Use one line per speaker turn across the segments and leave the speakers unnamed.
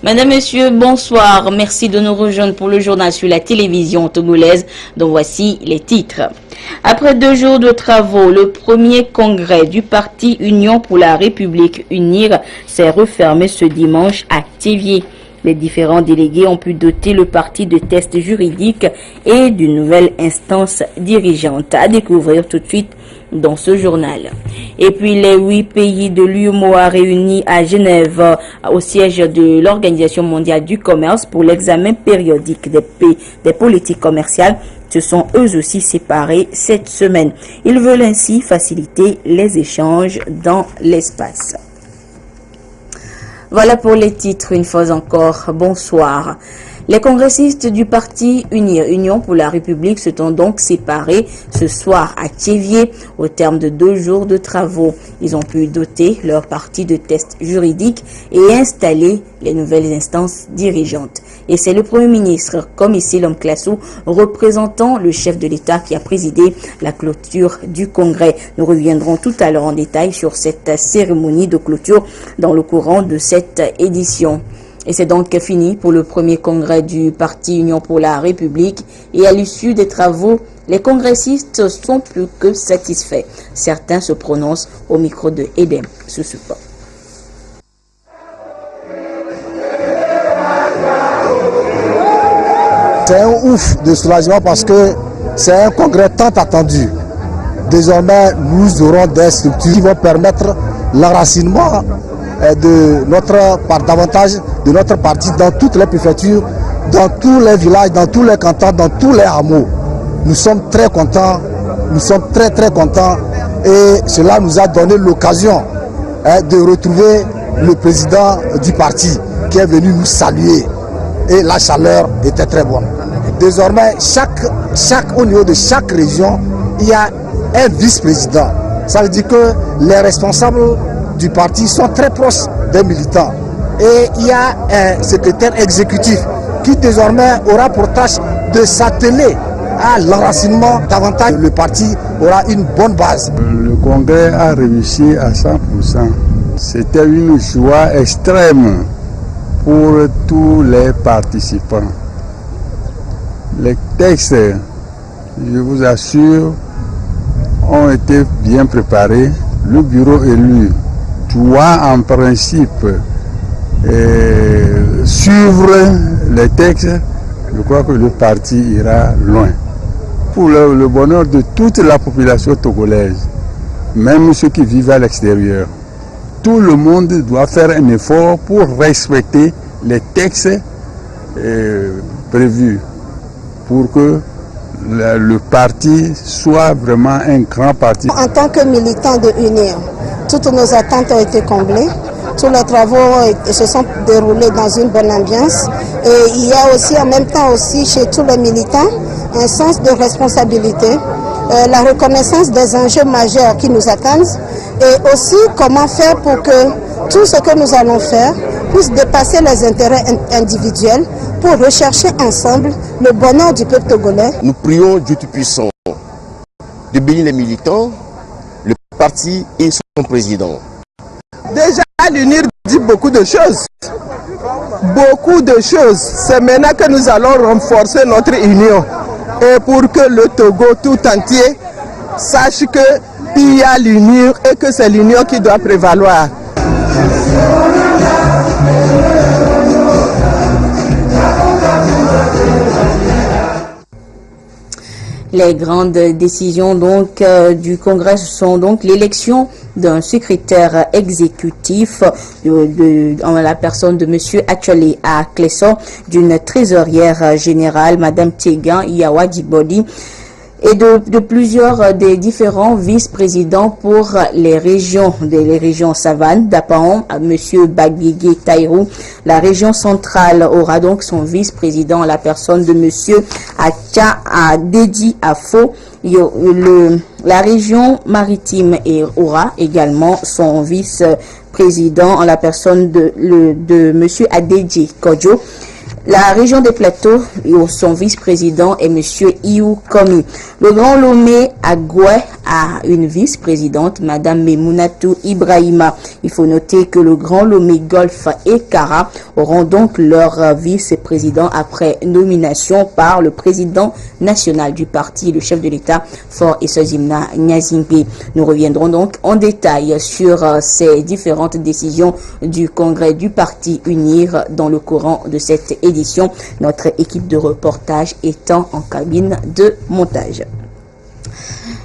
Madame, Monsieur, bonsoir. Merci de nous rejoindre pour le journal sur la télévision togolaise, dont voici les titres. Après 2 jours de travaux, le premier congrès du parti Union pour la République UNIR s'est refermé ce dimanche à Thiévié. Les différents délégués ont pu doter le parti de tests juridiques et d'une nouvelle instance dirigeante. À découvrir tout de suite dans ce journal. Et puis les 8 pays de l'UEMOA réunis à Genève au siège de l'Organisation mondiale du commerce pour l'examen périodique des politiques commerciales se sont eux aussi séparés cette semaine. Ils veulent ainsi faciliter les échanges dans l'espace. Voilà pour les titres, une fois encore, bonsoir. Les congressistes du parti UNIR, Union pour la République, se sont donc séparés ce soir à Thiévié au terme de 2 jours de travaux. Ils ont pu doter leur parti de tests juridiques et installer les nouvelles instances dirigeantes. Et c'est le Premier ministre, comme ici l'homme Classou, représentant le chef de l'État qui a présidé la clôture du congrès. Nous reviendrons tout à l'heure en détail sur cette cérémonie de clôture dans le courant de cette édition. Et c'est donc fini pour le premier congrès du parti Union pour la République. Et à l'issue des travaux, les congressistes sont plus que satisfaits. Certains se prononcent au micro de Edem sous support.
C'est un ouf de soulagement parce que c'est un congrès tant attendu. Désormais, nous aurons des structures qui vont permettre l'enracinement de davantage de notre parti dans toutes les préfectures, dans tous les villages, dans tous les cantons, dans tous les hameaux. Nous sommes très contents, nous sommes très contents et cela nous a donné l'occasion de retrouver le président du parti qui est venu nous saluer et la chaleur était très bonne. Désormais, au niveau de chaque région, il y a un vice-président. Ça veut dire que les responsables du parti sont très proches des militants. Et il y a un secrétaire exécutif qui désormais aura pour tâche de s'atteler à l'enracinement. Davantage, le parti aura une bonne base.
Le congrès a réussi à 100%. C'était une joie extrême pour tous les participants. Les textes, je vous assure, ont été bien préparés. Le bureau élu doit en principe suivre les textes. Je crois que le parti ira loin. Pour le bonheur de toute la population togolaise, même ceux qui vivent à l'extérieur, tout le monde doit faire un effort pour respecter les textes prévus pour que le parti soit vraiment un grand parti.
En tant que militant de UNIR, toutes nos attentes ont été comblées. Tous les travaux se sont déroulés dans une bonne ambiance. Et il y a aussi en même temps aussi chez tous les militants un sens de responsabilité, la reconnaissance des enjeux majeurs qui nous attendent et aussi comment faire pour que tout ce que nous allons faire puisse dépasser les intérêts individuels pour rechercher ensemble le bonheur du peuple togolais.
Nous prions Dieu Tout-Puissant de bénir les militants, le parti et son président.
Déjà, l'UNIR dit beaucoup de choses. Beaucoup de choses. C'est maintenant que nous allons renforcer notre union. Et pour que le Togo tout entier sache qu'il y a l'union et que c'est l'union qui doit prévaloir.
Les grandes décisions donc du Congrès sont donc l'élection d'un secrétaire exécutif en la personne de Monsieur Acholi à Clesson, d'une trésorière générale Madame Tiegan Yawadibodi et de plusieurs des différents vice-présidents pour les régions Savane, d'Apaon à Monsieur Bagbigé Taïrou. La région centrale aura donc son vice-président, la personne de Monsieur Acha Adedi Afo. La région maritime aura également son vice-président en la personne de Monsieur Adedji Kodjo. La région des Plateaux, son vice-président est M. Iou Komi. Le Grand Lomé Agoué à une vice-présidente, Madame Memounatou Ibrahima. Il faut noter que le Grand Lomé Golf et Kara auront donc leur vice-président après nomination par le président national du parti, le chef de l'État, Faure Essozimna Gnazingbe. Nous reviendrons donc en détail sur ces différentes décisions du congrès du parti UNIR dans le courant de cette édition. Notre équipe de reportage étant en cabine de montage.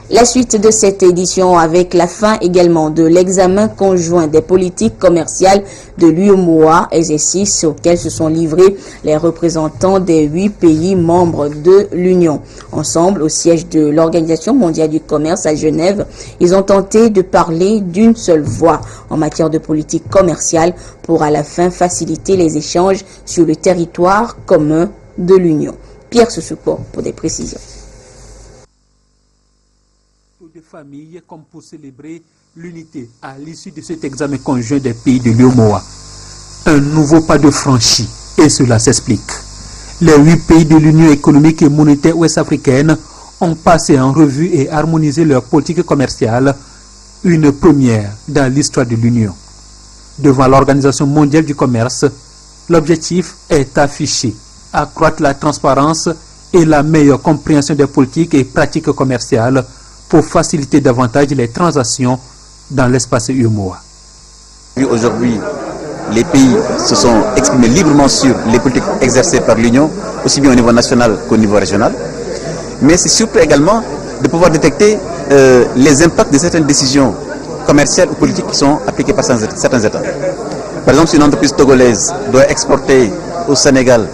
La suite de cette édition avec la fin également de l'examen conjoint des politiques commerciales de l'UEMOA, exercice auquel se sont livrés les représentants des 8 pays membres de l'Union. Ensemble, au siège de l'Organisation mondiale du commerce à Genève, ils ont tenté de parler d'une seule voix en matière de politique commerciale pour à la fin faciliter les échanges sur le territoire commun de l'Union. Pierre Sousouko pour des précisions.
De famille comme pour célébrer l'unité à l'issue de cet examen conjoint des pays de l'UEMOA. Un nouveau pas de franchi et cela s'explique. Les 8 pays de l'Union économique et monétaire ouest-africaine ont passé en revue et harmonisé leur politique commerciale, une première dans l'histoire de l'Union. Devant l'Organisation mondiale du commerce, l'objectif est affiché, accroître la transparence et la meilleure compréhension des politiques et pratiques commerciales pour faciliter davantage les transactions dans l'espace UEMOA.
Aujourd'hui, les pays se sont exprimés librement sur les politiques exercées par l'Union, aussi bien au niveau national qu'au niveau régional. Mais c'est surtout également de pouvoir détecter les impacts de certaines décisions commerciales ou politiques qui sont appliquées par certains États. Par exemple, si une entreprise togolaise doit exporter au Sénégal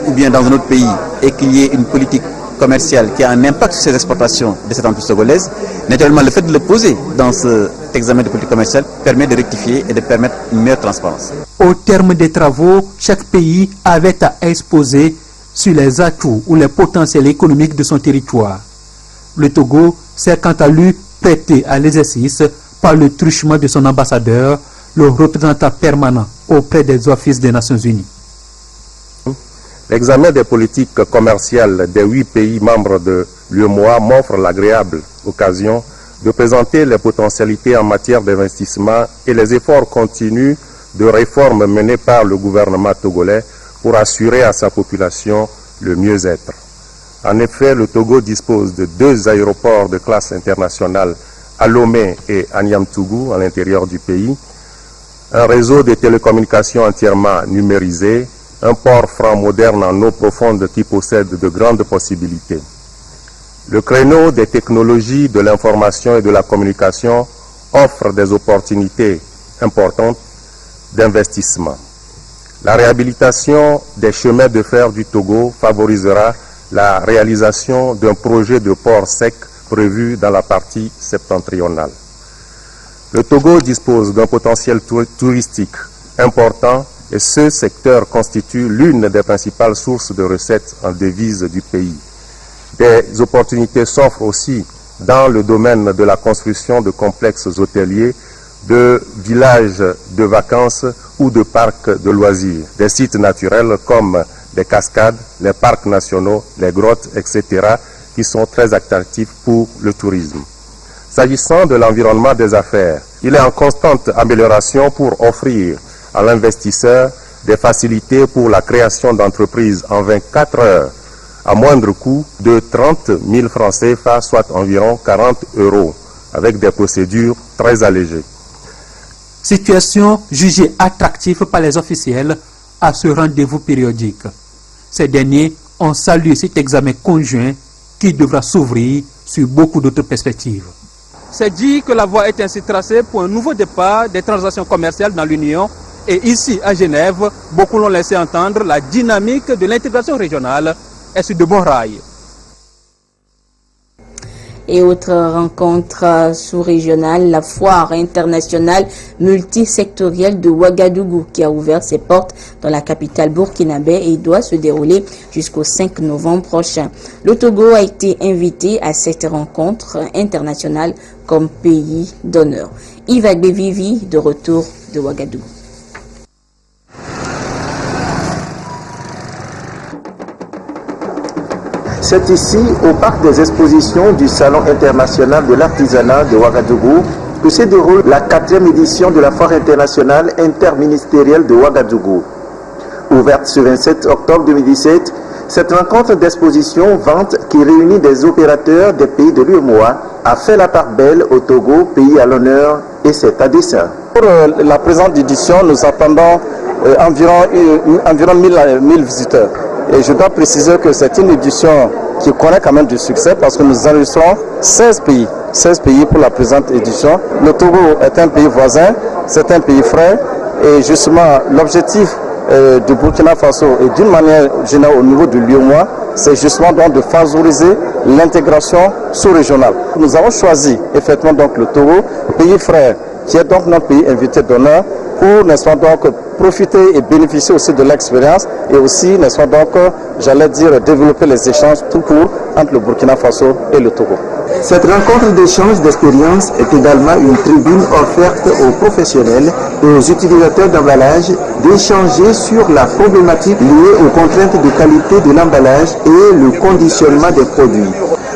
ou bien dans un autre pays et qu'il y ait une politique commerciale qui a un impact sur ces exportations de cette entreprise togolaise, naturellement le fait de le poser dans cet examen de politique commerciale permet de rectifier et de permettre une meilleure transparence.
Au terme des travaux, chaque pays avait à exposer sur les atouts ou les potentiels économiques de son territoire. Le Togo s'est quant à lui prêté à l'exercice par le truchement de son ambassadeur, le représentant permanent auprès des offices des Nations Unies.
L'examen des politiques commerciales des 8 pays membres de l'UEMOA m'offre l'agréable occasion de présenter les potentialités en matière d'investissement et les efforts continus de réforme menés par le gouvernement togolais pour assurer à sa population le mieux-être. En effet, le Togo dispose de 2 aéroports de classe internationale à Lomé et à Niamtougou, à l'intérieur du pays, un réseau de télécommunications entièrement numérisé, un port franc moderne en eau profonde qui possède de grandes possibilités. Le créneau des technologies de l'information et de la communication offre des opportunités importantes d'investissement. La réhabilitation des chemins de fer du Togo favorisera la réalisation d'un projet de port sec prévu dans la partie septentrionale. Le Togo dispose d'un potentiel touristique important et ce secteur constitue l'une des principales sources de recettes en devises du pays. Des opportunités s'offrent aussi dans le domaine de la construction de complexes hôteliers, de villages de vacances ou de parcs de loisirs, des sites naturels comme les cascades, les parcs nationaux, les grottes, etc., qui sont très attractifs pour le tourisme. S'agissant de l'environnement des affaires, il est en constante amélioration pour offrir à l'investisseur des facilités pour la création d'entreprises en 24 heures à moindre coût de 30 000 francs CFA, soit environ 40 €, avec des procédures très allégées.
Situation jugée attractive par les officiels à ce rendez-vous périodique. Ces derniers ont salué cet examen conjoint qui devra s'ouvrir sur beaucoup d'autres perspectives. C'est dit que la voie est ainsi tracée pour un nouveau départ des transactions commerciales dans l'Union. Et ici, à Genève, beaucoup l'ont laissé entendre, la dynamique de l'intégration régionale est sur de bons rails.
Et autre rencontre sous-régionale, la foire internationale multisectorielle de Ouagadougou qui a ouvert ses portes dans la capitale burkinabé et doit se dérouler jusqu'au 5 novembre prochain. Le Togo a été invité à cette rencontre internationale comme pays d'honneur. Yves Agbevivi de retour de Ouagadougou.
C'est ici, au parc des expositions du Salon international de l'artisanat de Ouagadougou, que se déroule la 4e édition de la Foire internationale interministérielle de Ouagadougou. Ouverte ce 27 octobre 2017, cette rencontre d'exposition-vente qui réunit des opérateurs des pays de l'UEMOA a fait la part belle au Togo, pays à l'honneur, et c'est à dessein.
Pour la présente édition, nous attendons environ 1000 visiteurs. Et je dois préciser que c'est une édition qui connaît quand même du succès parce que nous enregistrons 16 pays pour la présente édition. Le Togo est un pays voisin, c'est un pays frère et justement l'objectif du Burkina Faso et d'une manière générale au niveau de l'UEMOA, c'est justement donc de favoriser l'intégration sous-régionale. Nous avons choisi effectivement donc le Togo, pays frère, qui est donc notre pays invité d'honneur, pour, n'est-ce pas, donc, profiter et bénéficier aussi de l'expérience et aussi, n'est-ce pas, donc, j'allais dire, développer les échanges tout court entre le Burkina Faso et le Togo.
Cette rencontre d'échange d'expérience est également une tribune offerte aux professionnels et aux utilisateurs d'emballage d'échanger sur la problématique liée aux contraintes de qualité de l'emballage et le conditionnement des produits.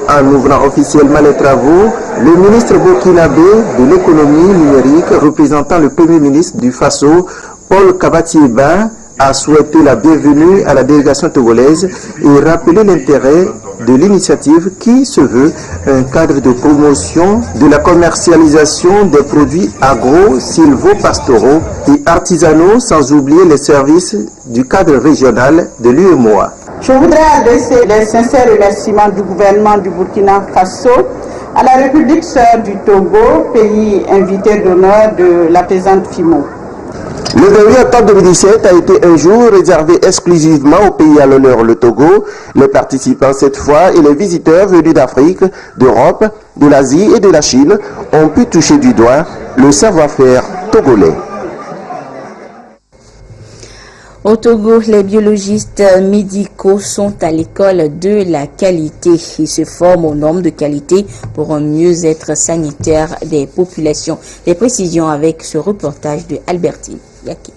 En ouvrant officiellement les travaux, le ministre burkinabé de l'économie numérique, représentant le premier ministre du Faso, Paul Kabatieba, a souhaité la bienvenue à la délégation togolaise et rappelé l'intérêt de l'initiative qui se veut un cadre de promotion de la commercialisation des produits agro, sylvo-pastoraux et artisanaux, sans oublier les services du cadre régional de l'UEMOA.
Je voudrais adresser les sincères remerciements du gouvernement du Burkina Faso à la République sœur du Togo, pays invité d'honneur de la présente FIMO.
Le 28 octobre 2017 a été un jour réservé exclusivement au pays à l'honneur, le Togo. Les participants cette fois et les visiteurs venus d'Afrique, d'Europe, de l'Asie et de la Chine ont pu toucher du doigt le savoir-faire togolais.
Au Togo, les biologistes médicaux sont à l'école de la qualité. Ils se forment aux normes de qualité pour un mieux-être sanitaire des populations. Les précisions avec ce reportage de Albertine Yaki.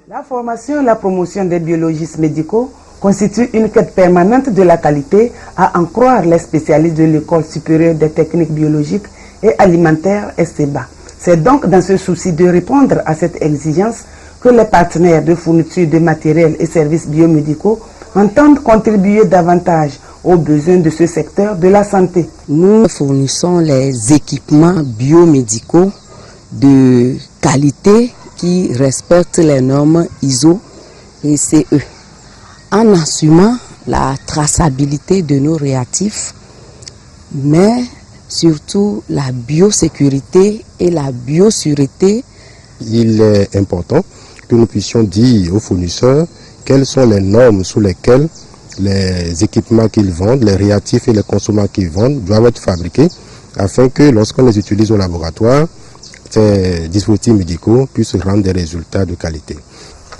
La formation et la promotion des biologistes médicaux constitue une quête permanente de la qualité, à en croire les spécialistes de l'École supérieure des techniques biologiques et alimentaires (ESTEBA). C'est donc dans ce souci de répondre à cette exigence que les partenaires de fourniture de matériel et services biomédicaux entendent contribuer davantage aux besoins de ce secteur de la santé.
Nous fournissons les équipements biomédicaux de qualité qui respectent les normes ISO et CE, en assumant la traçabilité de nos réactifs, mais surtout la biosécurité et la biosureté.
Il est important que nous puissions dire aux fournisseurs quelles sont les normes sous lesquelles les équipements qu'ils vendent, les réactifs et les consommants qu'ils vendent doivent être fabriqués afin que lorsqu'on les utilise au laboratoire, ces dispositifs médicaux puissent rendre des résultats de qualité.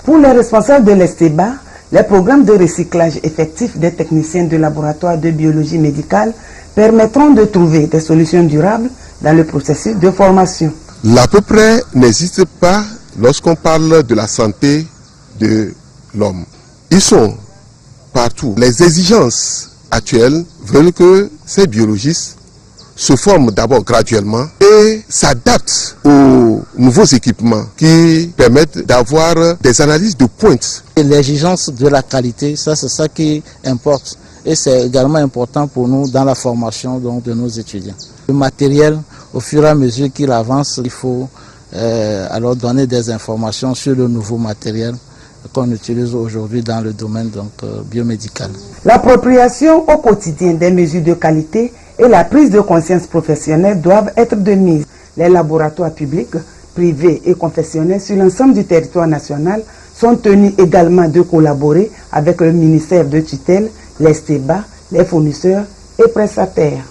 Pour les responsables de l'ESTEBA, les programmes de recyclage effectif des techniciens de laboratoire de biologie médicale permettront de trouver des solutions durables dans le processus de formation.
L'à peu près n'existe pas lorsqu'on parle de la santé de l'homme. Ils sont partout. Les exigences actuelles veulent que ces biologistes se forment d'abord graduellement et s'adaptent aux nouveaux équipements qui permettent d'avoir des analyses de pointe.
L'exigence de la qualité, ça c'est ça qui importe. Et c'est également important pour nous dans la formation donc, de nos étudiants. Le matériel, au fur et à mesure qu'il avance, il faut alors donner des informations sur le nouveau matériel qu'on utilise aujourd'hui dans le domaine donc, biomédical.
L'appropriation au quotidien des mesures de qualité et la prise de conscience professionnelle doivent être de mise. Les laboratoires publics, privés et confessionnels sur l'ensemble du territoire national sont tenus également de collaborer avec le ministère de tutelle, l'ESTEBA, les fournisseurs et prestataires.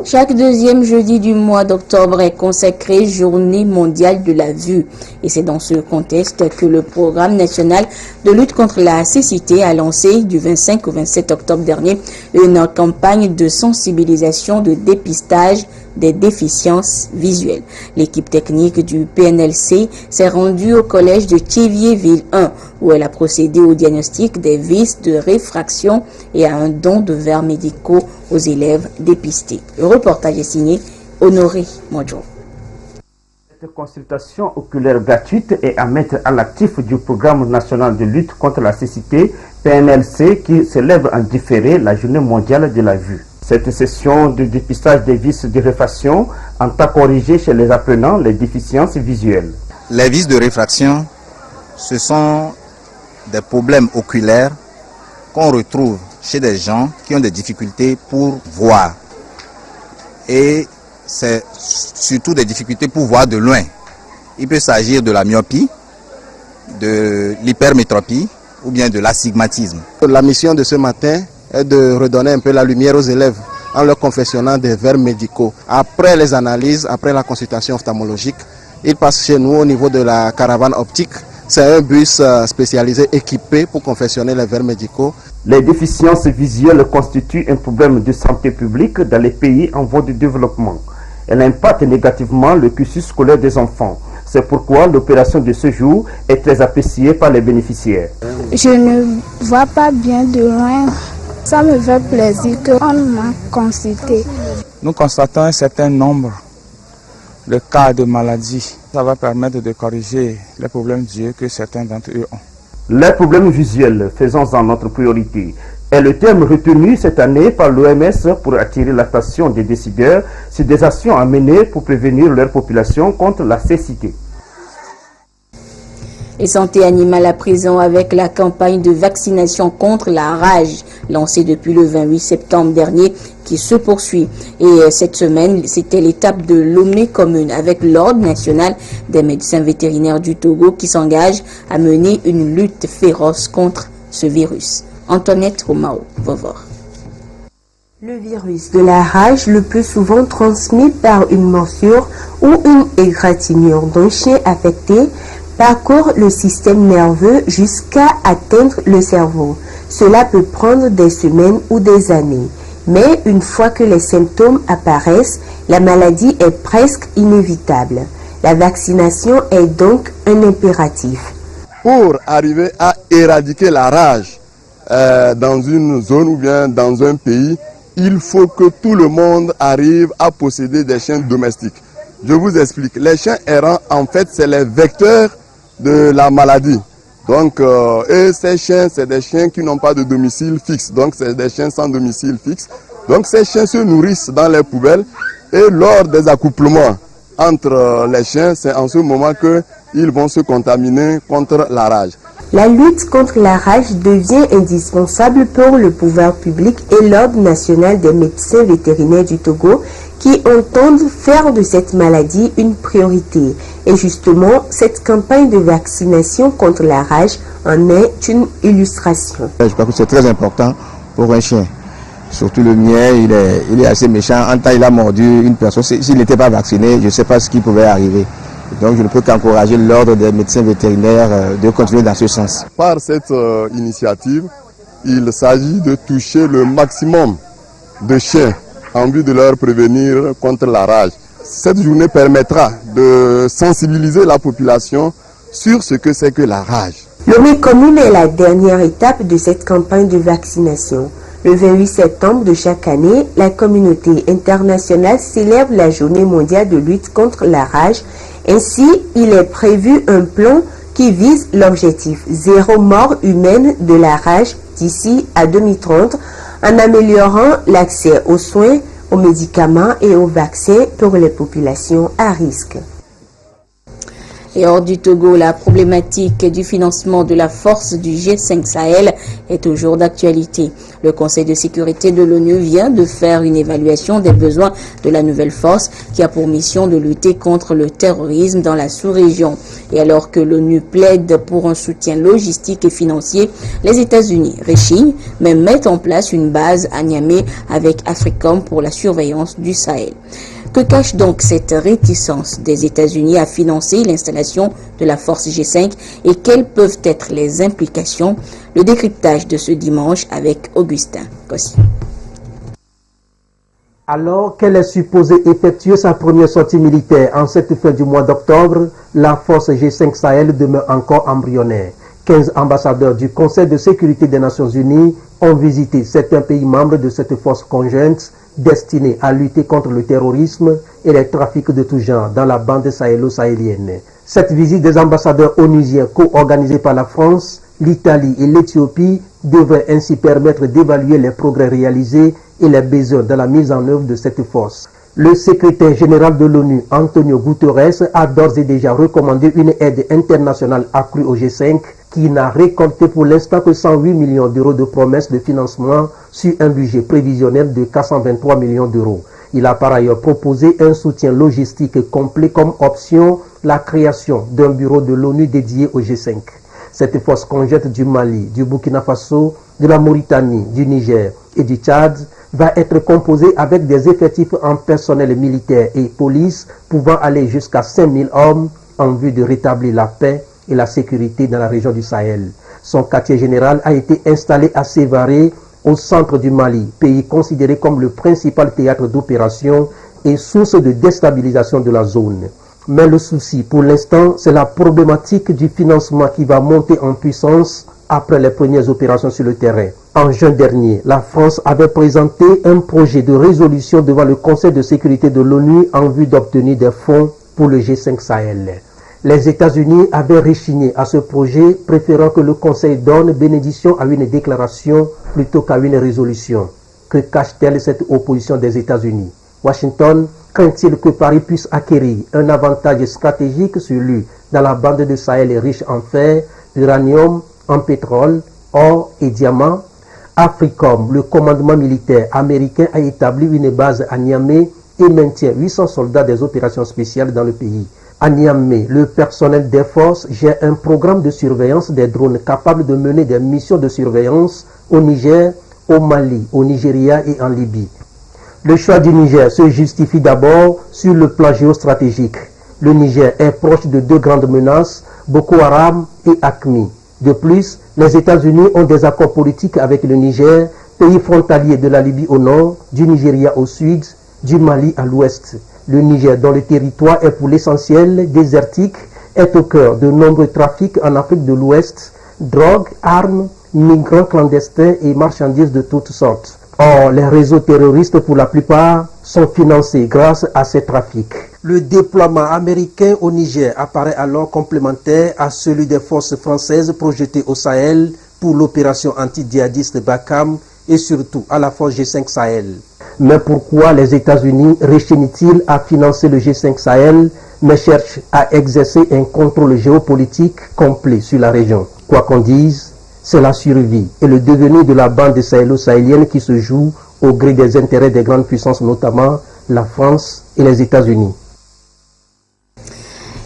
Chaque deuxième jeudi du mois d'octobre est consacré Journée mondiale de la vue. Et c'est dans ce contexte que le programme national de lutte contre la cécité a lancé du 25 au 27 octobre dernier une campagne de sensibilisation, de dépistage, des déficiences visuelles. L'équipe technique du PNLC s'est rendue au collège de Thiévié, ville 1, où elle a procédé au diagnostic des vices de réfraction et à un don de verres médicaux aux élèves dépistés. Le reportage est signé Honoré Modjo.
Cette consultation oculaire gratuite est à mettre à l'actif du programme national de lutte contre la cécité PNLC qui célèbre en différé la journée mondiale de la vue. Cette session de dépistage des vices de réfraction entend corriger chez les apprenants les déficiences visuelles.
Les vices de réfraction, ce sont des problèmes oculaires qu'on retrouve chez des gens qui ont des difficultés pour voir. Et c'est surtout des difficultés pour voir de loin. Il peut s'agir de la myopie, de l'hypermétropie ou bien de l'astigmatisme.
La mission de ce matin est de redonner un peu la lumière aux élèves en leur confectionnant des verres médicaux. Après les analyses, après la consultation ophtalmologique, ils passent chez nous au niveau de la caravane optique. C'est un bus spécialisé équipé pour confectionner les verres médicaux.
Les déficiences visuelles constituent un problème de santé publique dans les pays en voie de développement. Elle impacte négativement le cursus scolaire des enfants. C'est pourquoi l'opération de ce jour est très appréciée par les bénéficiaires.
Je ne vois pas bien de loin. Ça me fait plaisir qu'on m'a consulté.
Nous constatons un certain nombre de cas de maladie. Ça va permettre de corriger les problèmes d'yeux que certains d'entre eux ont.
Les problèmes visuels, faisons-en notre priorité, est le terme retenu cette année par l'OMS pour attirer l'attention des décideurs sur des actions à mener pour prévenir leur population contre la cécité.
Et santé animale à présent avec la campagne de vaccination contre la rage lancée depuis le 28 septembre dernier qui se poursuit. Et cette semaine, c'était l'étape de Lomé commune avec l'Ordre national des médecins vétérinaires du Togo qui s'engage à mener une lutte féroce contre ce virus. Antoinette Romao, Vovor.
Le virus de la rage, le plus souvent transmis par une morsure ou une égratignure d'un chien affecté, parcourt le système nerveux jusqu'à atteindre le cerveau. Cela peut prendre des semaines ou des années. Mais une fois que les symptômes apparaissent, la maladie est presque inévitable. La vaccination est donc un impératif.
Pour arriver à éradiquer la rage dans une zone ou bien dans un pays, il faut que tout le monde arrive à posséder des chiens domestiques. Je vous explique. Les chiens errants, en fait, c'est les vecteurs de la maladie. Donc, et ces chiens, c'est des chiens qui n'ont pas de domicile fixe. Donc, c'est des chiens sans domicile fixe. Donc, ces chiens se nourrissent dans les poubelles. Et lors des accouplements entre les chiens, c'est en ce moment qu'ils vont se contaminer contre la rage.
La lutte contre la rage devient indispensable pour le pouvoir public et l'Ordre national des médecins vétérinaires du Togo qui entendent faire de cette maladie une priorité. Et justement, cette campagne de vaccination contre la rage en est une illustration.
Je crois que c'est très important pour un chien. Surtout le mien, il est assez méchant. En temps, il a mordu une personne. S'il n'était pas vacciné, je ne sais pas ce qui pouvait arriver. Donc je ne peux qu'encourager l'Ordre des médecins vétérinaires de continuer dans ce sens.
Par cette initiative, il s'agit de toucher le maximum de chiens en vue de leur prévenir contre la rage. Cette journée permettra de sensibiliser la population sur ce que c'est que la rage.
Lomé commune est la dernière étape de cette campagne de vaccination. Le 28 septembre de chaque année, la communauté internationale célèbre la journée mondiale de lutte contre la rage. Ainsi, il est prévu un plan qui vise l'objectif zéro mort humaine de la rage d'ici à 2030 en améliorant l'accès aux soins, aux médicaments et aux vaccins pour les populations à risque.
Et hors du Togo, la problématique du financement de la force du G5 Sahel est toujours d'actualité. Le Conseil de sécurité de l'ONU vient de faire une évaluation des besoins de la nouvelle force qui a pour mission de lutter contre le terrorisme dans la sous-région. Et alors que l'ONU plaide pour un soutien logistique et financier, les États-Unis rechignent, mais mettent en place une base à Niamey avec Africom pour la surveillance du Sahel. Que cache donc cette réticence des États-Unis à financer l'installation de la force G5 et quelles peuvent être les implications? Le décryptage de ce dimanche avec Augustin Kossi.
Alors qu'elle est supposée effectuer sa première sortie militaire en cette fin du mois d'octobre, la force G5 Sahel demeure encore embryonnaire. 15 ambassadeurs du Conseil de sécurité des Nations Unies ont visité certains pays membres de cette force conjointe destinée à lutter contre le terrorisme et les trafics de tout genre dans la bande sahélo-sahélienne. Cette visite des ambassadeurs onusiens co-organisée par la France, l'Italie et l'Éthiopie devrait ainsi permettre d'évaluer les progrès réalisés et les besoins dans la mise en œuvre de cette force. Le secrétaire général de l'ONU, Antonio Guterres, a d'ores et déjà recommandé une aide internationale accrue au G5 qui n'a récolté pour l'instant que 108 millions d'euros de promesses de financement sur un budget prévisionnel de 423 millions d'euros. Il a par ailleurs proposé un soutien logistique complet comme option la création d'un bureau de l'ONU dédié au G5. Cette force conjointe du Mali, du Burkina Faso, de la Mauritanie, du Niger et du Tchad va être composée avec des effectifs en personnel militaire et police pouvant aller jusqu'à 5000 hommes en vue de rétablir la paix et la sécurité dans la région du Sahel. Son quartier général a été installé à Sévaré, au centre du Mali, pays considéré comme le principal théâtre d'opération et source de déstabilisation de la zone. Mais le souci pour l'instant, c'est la problématique du financement qui va monter en puissance après les premières opérations sur le terrain. En juin dernier, la France avait présenté un projet de résolution devant le Conseil de sécurité de l'ONU en vue d'obtenir des fonds pour le G5 Sahel. Les États-Unis avaient rechigné à ce projet, préférant que le Conseil donne bénédiction à une déclaration plutôt qu'à une résolution. Que cache-t-elle cette opposition des États-Unis? Washington craint-il que Paris puisse acquérir un avantage stratégique sur lui dans la bande de Sahel riche en fer, uranium, en pétrole, or et diamants? Africom, le commandement militaire américain, a établi une base à Niamey et maintient 800 soldats des opérations spéciales dans le pays. À Niamey, le personnel des forces gère un programme de surveillance des drones capables de mener des missions de surveillance au Niger, au Mali, au Nigeria et en Libye. Le choix du Niger se justifie d'abord sur le plan géostratégique. Le Niger est proche de deux grandes menaces, Boko Haram et AQMI. De plus, les États-Unis ont des accords politiques avec le Niger, pays frontalier de la Libye au nord, du Nigeria au sud, du Mali à l'ouest. Le Niger, dont le territoire est pour l'essentiel désertique, est au cœur de nombreux trafics en Afrique de l'Ouest, drogue, armes, migrants clandestins et marchandises de toutes sortes. Or, les réseaux terroristes, pour la plupart, sont financés grâce à ces trafics. Le déploiement américain au Niger apparaît alors complémentaire à celui des forces françaises projetées au Sahel pour l'opération anti-djihadiste Barkhane et surtout à la force G5 Sahel. Mais pourquoi les États-Unis rechignent-ils à financer le G5 Sahel, mais cherchent à exercer un contrôle géopolitique complet sur la région? Quoi qu'on dise, c'est la survie et le devenir de la bande sahélo-sahélienne qui se joue au gré des intérêts des grandes puissances, notamment la France et les États-Unis.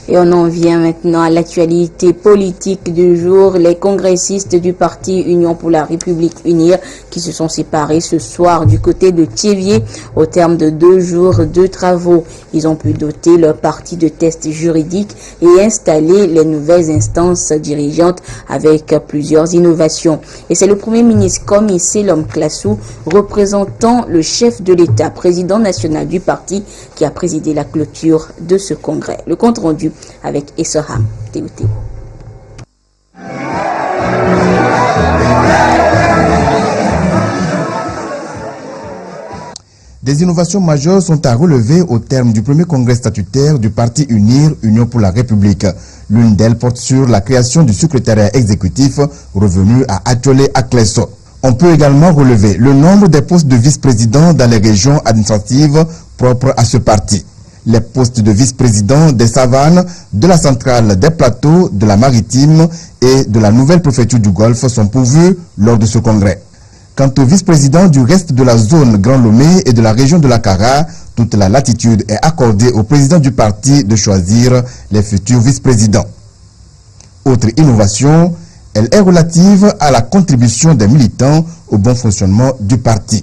Et on en vient maintenant à l'actualité politique du jour. Les congressistes du parti Union pour la République Unir qui se sont séparés ce soir du côté de Thiévié au terme de 2 jours de travaux. Ils ont pu doter leur parti de tests juridiques et installer les nouvelles instances dirigeantes avec plusieurs innovations. Et c'est le Premier ministre Komi Selom Klassou, représentant le chef de l'État, président national du parti, qui a présidé la clôture de ce congrès. Le compte rendu avec Essoham Théouté.
Des innovations majeures sont à relever au terme du premier congrès statutaire du parti UNIR, Union pour la République. L'une d'elles porte sur la création du secrétariat exécutif revenu à Attiolé Aklesso. On peut également relever le nombre des postes de vice-président dans les régions administratives propres à ce parti. Les postes de vice-président des Savanes, de la centrale des Plateaux, de la Maritime et de la nouvelle préfecture du Golfe sont pourvus lors de ce congrès. Quant au vice-président du reste de la zone Grand Lomé et de la région de la Kara, toute la latitude est accordée au président du parti de choisir les futurs vice-présidents. Autre innovation, elle est relative à la contribution des militants au bon fonctionnement du parti.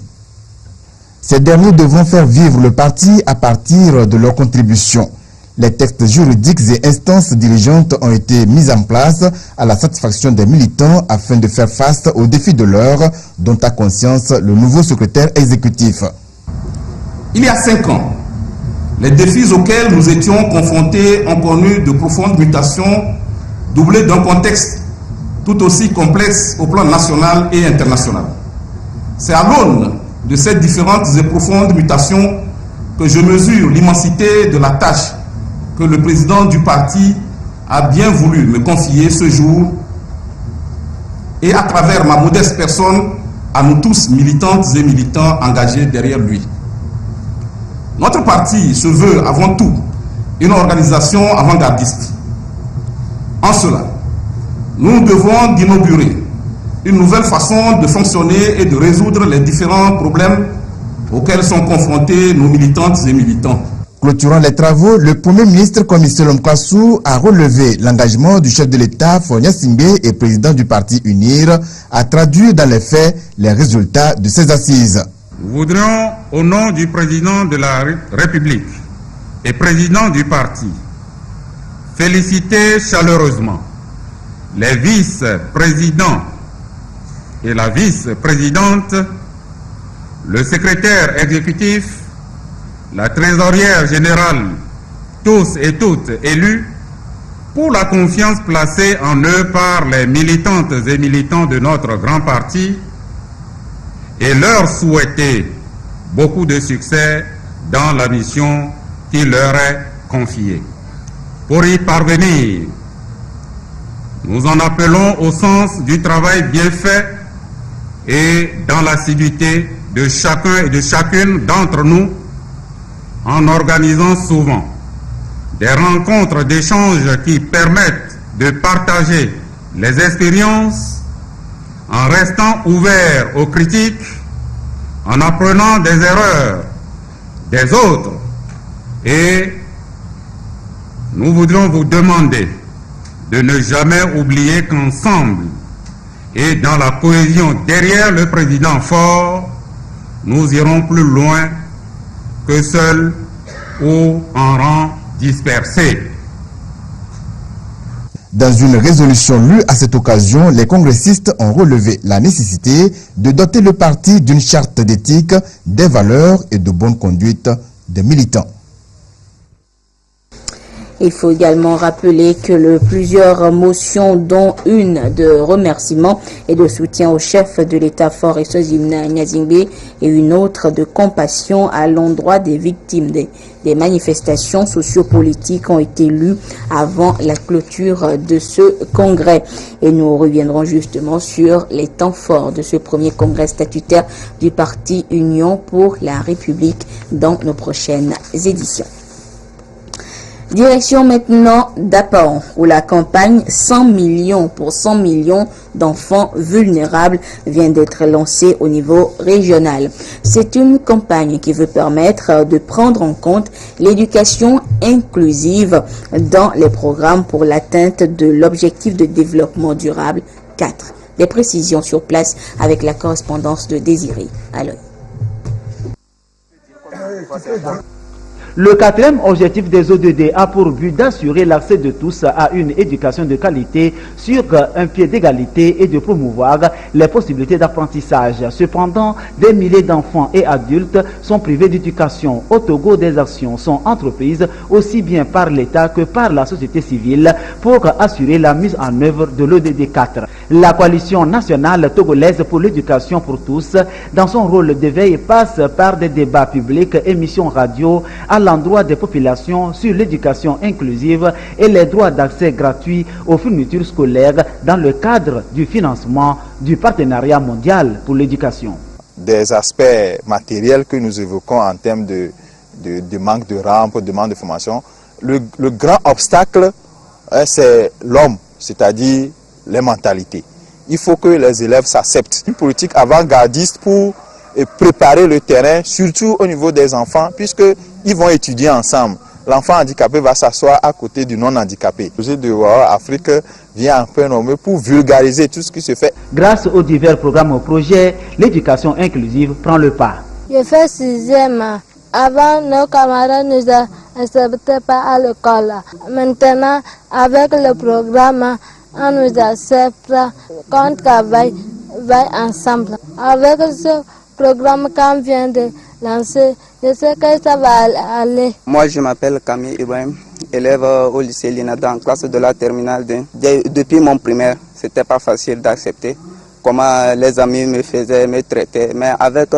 Ces derniers devront faire vivre le parti à partir de leurs contributions. Les textes juridiques et instances dirigeantes ont été mis en place à la satisfaction des militants afin de faire face aux défis de l'heure, dont a conscience le nouveau secrétaire exécutif.
Il y a 5 ans, les défis auxquels nous étions confrontés ont connu de profondes mutations, doublées d'un contexte tout aussi complexe au plan national et international. C'est à l'aune de ces différentes et profondes mutations que je mesure l'immensité de la tâche que le président du parti a bien voulu me confier ce jour et à travers ma modeste personne à nous tous militantes et militants engagés derrière lui. Notre parti se veut avant tout une organisation avant-gardiste. En cela, nous devons inaugurer une nouvelle façon de fonctionner et de résoudre les différents problèmes auxquels sont confrontés nos militantes et militants.
Clôturant les travaux, le Premier ministre Commissaire Lomkassou a relevé l'engagement du chef de l'État, Fonia Singbe, et président du parti UNIR, à traduire dans les faits les résultats de ces assises.
Nous voudrions, au nom du président de la République et président du parti, féliciter chaleureusement les vice-présidents et la vice-présidente, le secrétaire exécutif, la trésorière générale, tous et toutes élus, pour la confiance placée en eux par les militantes et militants de notre grand parti et leur souhaiter beaucoup de succès dans la mission qui leur est confiée. Pour y parvenir, nous en appelons au sens du travail bien fait et dans l'assiduité de chacun et de chacune d'entre nous, en organisant souvent des rencontres d'échange qui permettent de partager les expériences, en restant ouverts aux critiques, en apprenant des erreurs des autres. Et nous voudrions vous demander de ne jamais oublier qu'ensemble et dans la cohésion derrière le président fort, nous irons plus loin que seuls ou en rang dispersé.
Dans une résolution lue à cette occasion, les congressistes ont relevé la nécessité de doter le parti d'une charte d'éthique, des valeurs et de bonne conduite des militants.
Il faut également rappeler que plusieurs motions, dont une de remerciement et de soutien au chef de l'État fort et Sozimna Nyazingbe et une autre de compassion à l'endroit des victimes des manifestations sociopolitiques ont été lues avant la clôture de ce congrès. Et nous reviendrons justement sur les temps forts de ce premier congrès statutaire du parti Union pour la République dans nos prochaines éditions. Direction maintenant d'Apaon, où la campagne 100 millions pour 100 millions d'enfants vulnérables vient d'être lancée au niveau régional. C'est une campagne qui veut permettre de prendre en compte l'éducation inclusive dans les programmes pour l'atteinte de l'objectif de développement durable 4. Des précisions sur place avec la correspondance de Désiré Aloy.
Le 4e objectif des ODD a pour but d'assurer l'accès de tous à une éducation de qualité sur un pied d'égalité et de promouvoir les possibilités d'apprentissage. Cependant, des milliers d'enfants et adultes sont privés d'éducation. Au Togo, des actions sont entreprises aussi bien par l'État que par la société civile pour assurer la mise en œuvre de l'ODD 4. La coalition nationale togolaise pour l'éducation pour tous, dans son rôle de veille, passe par des débats publics, émissions radio, à l'endroit des populations sur l'éducation inclusive et les droits d'accès gratuits aux fournitures scolaires dans le cadre du financement du partenariat mondial pour l'éducation.
Des aspects matériels que nous évoquons en termes de manque de rampes, de manque de formation, le grand obstacle, c'est l'homme, c'est-à-dire les mentalités. Il faut que les élèves s'acceptent. Une politique avant-gardiste pour préparer le terrain, surtout au niveau des enfants, puisqu'ils vont étudier ensemble. L'enfant handicapé va s'asseoir à côté du non-handicapé. Le projet de WAO Afrique vient un peu nommer pour vulgariser tout ce qui se fait.
Grâce aux divers programmes au projet, l'éducation inclusive prend le pas.
Je fais 6e. Avant, nos camarades ne nous acceptaient pas à l'école. Maintenant, avec le programme, on nous accepte, qu'on travaille ensemble. Avec ce programme qu'on vient de lancer, Je sais que ça va aller.
Moi, je m'appelle Camille Ibrahim, élève au lycée Linada en classe de la terminale 2. Depuis mon primaire, c'était pas facile d'accepter comment les amis me traitaient. Mais avec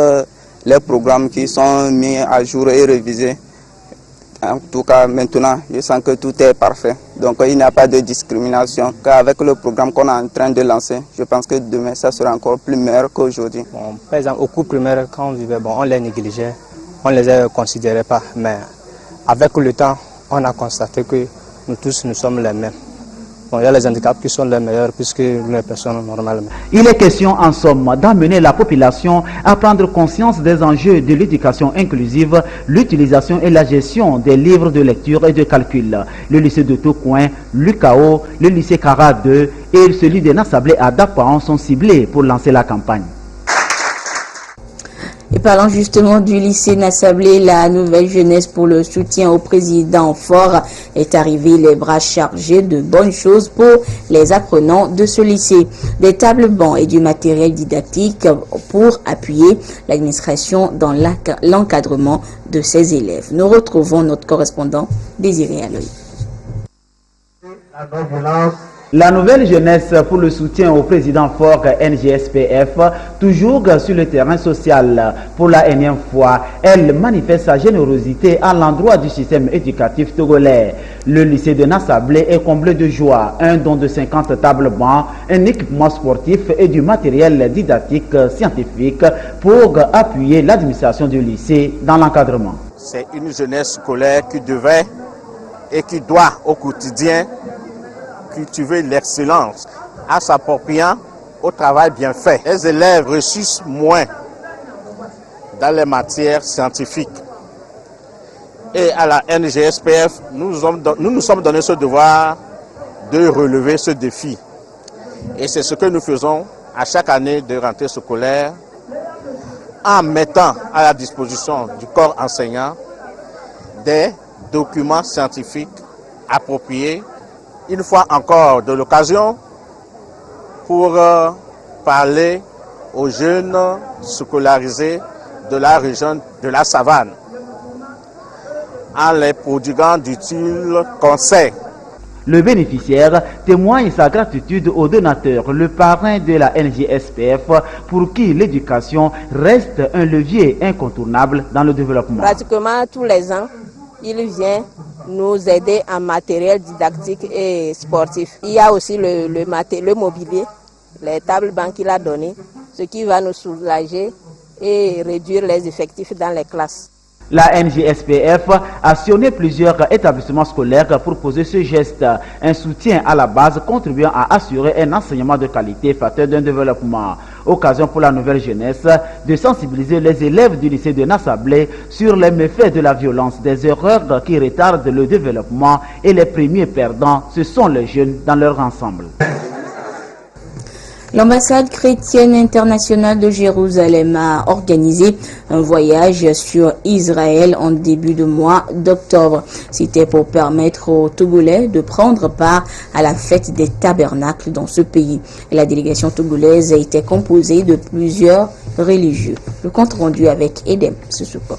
les programmes qui sont mis à jour et révisés, en tout cas maintenant, je sens que tout est parfait. Donc il n'y a pas de discrimination. Avec le programme qu'on est en train de lancer, je pense que demain, ça sera encore plus meilleur qu'aujourd'hui.
Bon, par exemple, au cours primaire, quand on vivait, on les négligeait, on ne les considérait pas. Mais avec le temps, on a constaté que nous tous, nous sommes les mêmes. Bon, il y a les handicaps qui sont les meilleurs puisque les personnes normales.
Il est question en somme d'amener la population à prendre conscience des enjeux de l'éducation inclusive, l'utilisation et la gestion des livres de lecture et de calcul. Le lycée de Tocoin, l'UKO, le lycée Cara 2 et celui de Nassablé à Dapaon sont ciblés pour lancer la campagne.
Et parlant justement du lycée Nassablé, la nouvelle jeunesse pour le soutien au président fort est arrivée les bras chargés de bonnes choses pour les apprenants de ce lycée. Des tables bancs et du matériel didactique pour appuyer l'administration dans l'encadrement de ses élèves. Nous retrouvons notre correspondant Désiré Aloy.
La nouvelle jeunesse pour le soutien au président fort NGSPF, toujours sur le terrain social. Pour la énième fois, elle manifeste sa générosité à l'endroit du système éducatif togolais. Le lycée de Nassablé est comblé de joie. Un don de 50 tables bancs, un équipement sportif et du matériel didactique scientifique pour appuyer l'administration du lycée dans l'encadrement.
C'est une jeunesse scolaire qui devait et qui doit au quotidien cultiver l'excellence en s'appropriant au travail bien fait. Les élèves réussissent moins dans les matières scientifiques. Et à la NGSPF, nous nous sommes donné ce devoir de relever ce défi. Et c'est ce que nous faisons à chaque année de rentrée scolaire en mettant à la disposition du corps enseignant des documents scientifiques appropriés. Une fois encore de l'occasion pour parler aux jeunes scolarisés de la région de la Savane en les prodiguant d'utiles conseils.
Le bénéficiaire témoigne sa gratitude au donateur, le parrain de la NGSPF, pour qui l'éducation reste un levier incontournable dans le développement.
Pratiquement tous les ans, il vient nous aider en matériel didactique et sportif. Il y a aussi le mobilier, les tables bancs qu'il a donné, ce qui va nous soulager et réduire les effectifs dans les classes.
La NGSPF a sillonné plusieurs établissements scolaires pour poser ce geste, un soutien à la base contribuant à assurer un enseignement de qualité facteur d'un développement. Occasion pour la nouvelle jeunesse de sensibiliser les élèves du lycée de Nassablé sur les méfaits de la violence, des erreurs qui retardent le développement et les premiers perdants, ce sont les jeunes dans leur ensemble.
L'ambassade chrétienne internationale de Jérusalem a organisé un voyage sur Israël en début de mois d'octobre. C'était pour permettre aux Togolais de prendre part à la fête des tabernacles dans ce pays. La délégation togolaise a été composée de plusieurs religieux. Le compte rendu avec Edem Sissoko.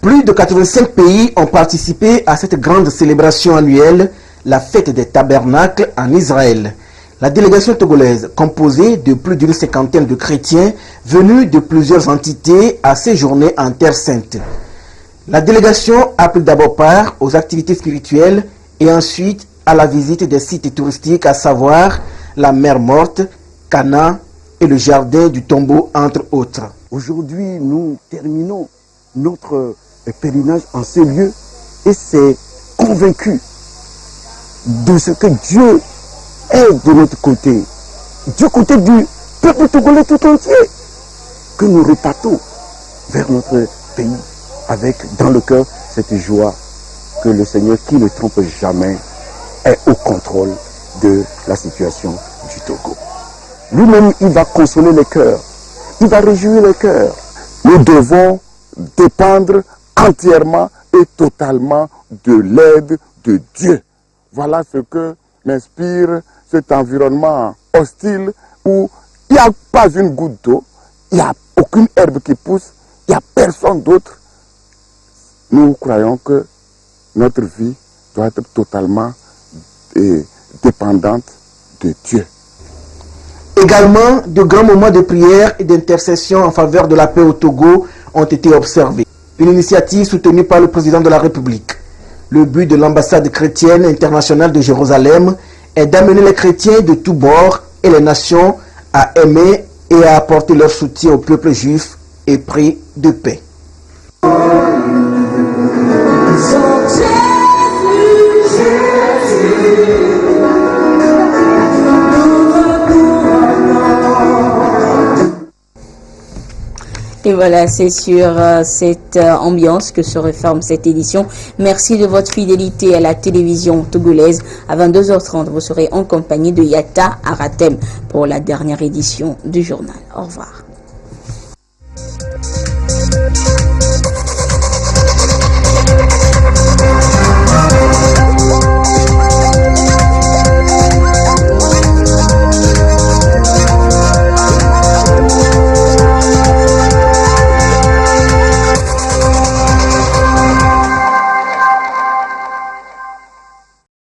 Plus de 85 pays ont participé à cette grande célébration annuelle, la fête des tabernacles en Israël. La délégation togolaise, composée de plus d'une cinquantaine de chrétiens venus de plusieurs entités, a séjourné en Terre Sainte. La délégation a pris d'abord part aux activités spirituelles et ensuite à la visite des sites touristiques, à savoir la mer Morte, Cana et le jardin du tombeau, entre autres.
Aujourd'hui, nous terminons notre pèlerinage en ce lieu et c'est convaincu de ce que Dieu est de notre côté, du côté du peuple togolais tout entier, que nous repartons vers notre pays avec dans le cœur cette joie que le Seigneur, qui ne trompe jamais, est au contrôle de la situation du Togo. Lui-même, il va consoler les cœurs, il va réjouir les cœurs. Nous devons dépendre entièrement et totalement de l'aide de Dieu. Voilà ce que m'inspire cet environnement hostile où il n'y a pas une goutte d'eau, il n'y a aucune herbe qui pousse, il n'y a personne d'autre. Nous croyons que notre vie doit être totalement dépendante de Dieu.
Également, de grands moments de prière et d'intercession en faveur de la paix au Togo ont été observés. Une initiative soutenue par le président de la République. Le but de l'ambassade chrétienne internationale de Jérusalem est d'amener les chrétiens de tous bords et les nations à aimer et à apporter leur soutien au peuple juif épris de paix.
Et voilà, c'est sur cette ambiance que se referme cette édition. Merci de votre fidélité à la télévision togolaise. À 22h30, vous serez en compagnie de Yata Aratem pour la dernière édition du journal. Au revoir.